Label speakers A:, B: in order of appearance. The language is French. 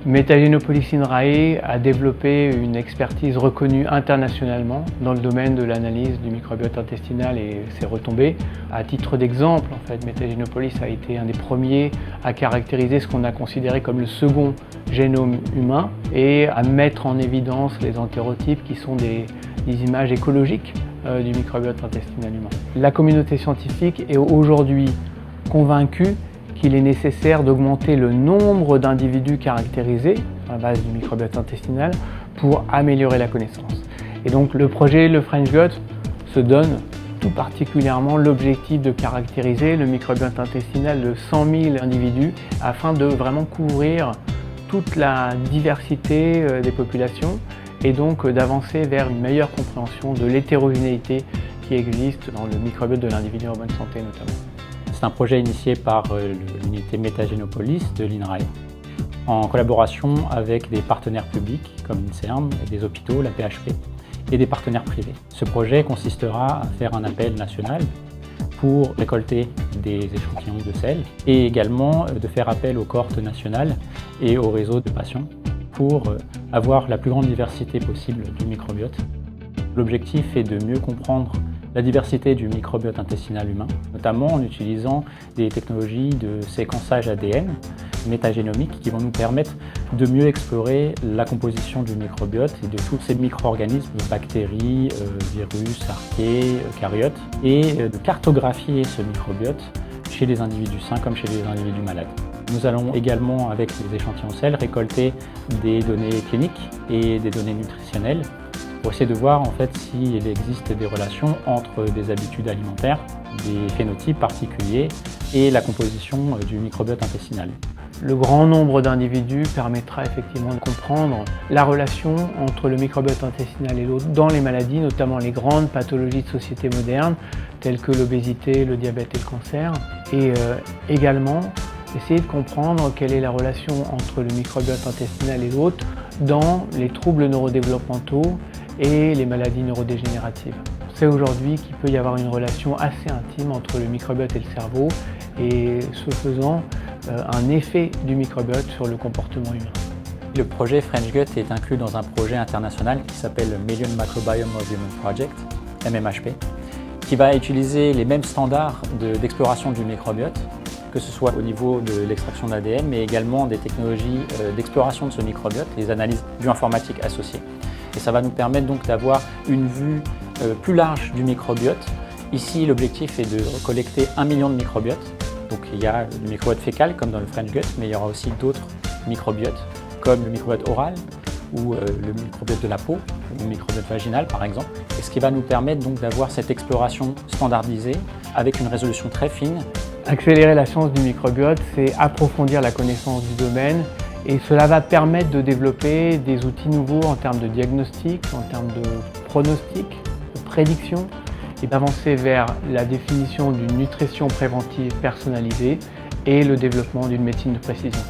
A: Metagenopolis Inrae a développé une expertise reconnue internationalement dans le domaine de l'analyse du microbiote intestinal et ses retombées. À titre d'exemple, Metagenopolis a été un des premiers à caractériser ce qu'on a considéré comme le second génome humain et à mettre en évidence les entérotypes qui sont des images écologiques du microbiote intestinal humain. La communauté scientifique est aujourd'hui convaincue qu'il est nécessaire d'augmenter le nombre d'individus caractérisés à la base du microbiote intestinal pour améliorer la connaissance. Et donc le projet Le French Gut se donne tout particulièrement l'objectif de caractériser le microbiote intestinal de 100 000 individus afin de vraiment couvrir toute la diversité des populations et donc d'avancer vers une meilleure compréhension de l'hétérogénéité qui existe dans le microbiote de l'individu en bonne santé notamment.
B: C'est un projet initié par l'unité Metagenopolis de l'INRAE en collaboration avec des partenaires publics comme l'INSERM, des hôpitaux, la PHP et des partenaires privés. Ce projet consistera à faire un appel national pour récolter des échantillons de sel et également de faire appel aux cohortes nationales et aux réseaux de patients pour avoir la plus grande diversité possible du microbiote. L'objectif est de mieux comprendre la diversité du microbiote intestinal humain, notamment en utilisant des technologies de séquençage ADN métagénomique qui vont nous permettre de mieux explorer la composition du microbiote et de tous ces micro-organismes, bactéries, virus, archées, eucaryotes, et de cartographier ce microbiote chez les individus sains comme chez les individus malades. Nous allons également, avec les échantillons sel, récolter des données cliniques et des données nutritionnelles pour essayer de voir en fait s'il existe des relations entre des habitudes alimentaires, des phénotypes particuliers et la composition du microbiote intestinal.
A: Le grand nombre d'individus permettra effectivement de comprendre la relation entre le microbiote intestinal et l'autre dans les maladies, notamment les grandes pathologies de société moderne telles que l'obésité, le diabète et le cancer, et également essayer de comprendre quelle est la relation entre le microbiote intestinal et l'autre dans les troubles neurodéveloppementaux et les maladies neurodégénératives. On sait aujourd'hui qu'il peut y avoir une relation assez intime entre le microbiote et le cerveau et ce faisant un effet du microbiote sur le comportement humain.
B: Le projet French Gut est inclus dans un projet international qui s'appelle Million Microbiome of Human Project, MMHP, qui va utiliser les mêmes standards d'exploration du microbiote, que ce soit au niveau de l'extraction d'ADN, mais également des technologies d'exploration de ce microbiote, les analyses bioinformatiques associées. Et ça va nous permettre donc d'avoir une vue plus large du microbiote. Ici, l'objectif est de collecter 1 million de microbiotes. Donc il y a le microbiote fécal comme dans le French Gut, mais il y aura aussi d'autres microbiotes comme le microbiote oral ou le microbiote de la peau, le microbiote vaginal par exemple. Et ce qui va nous permettre donc d'avoir cette exploration standardisée avec une résolution très fine.
A: Accélérer la science du microbiote, c'est approfondir la connaissance du domaine et cela va permettre de développer des outils nouveaux en termes de diagnostic, en termes de pronostic, de prédiction et d'avancer vers la définition d'une nutrition préventive personnalisée et le développement d'une médecine de précision.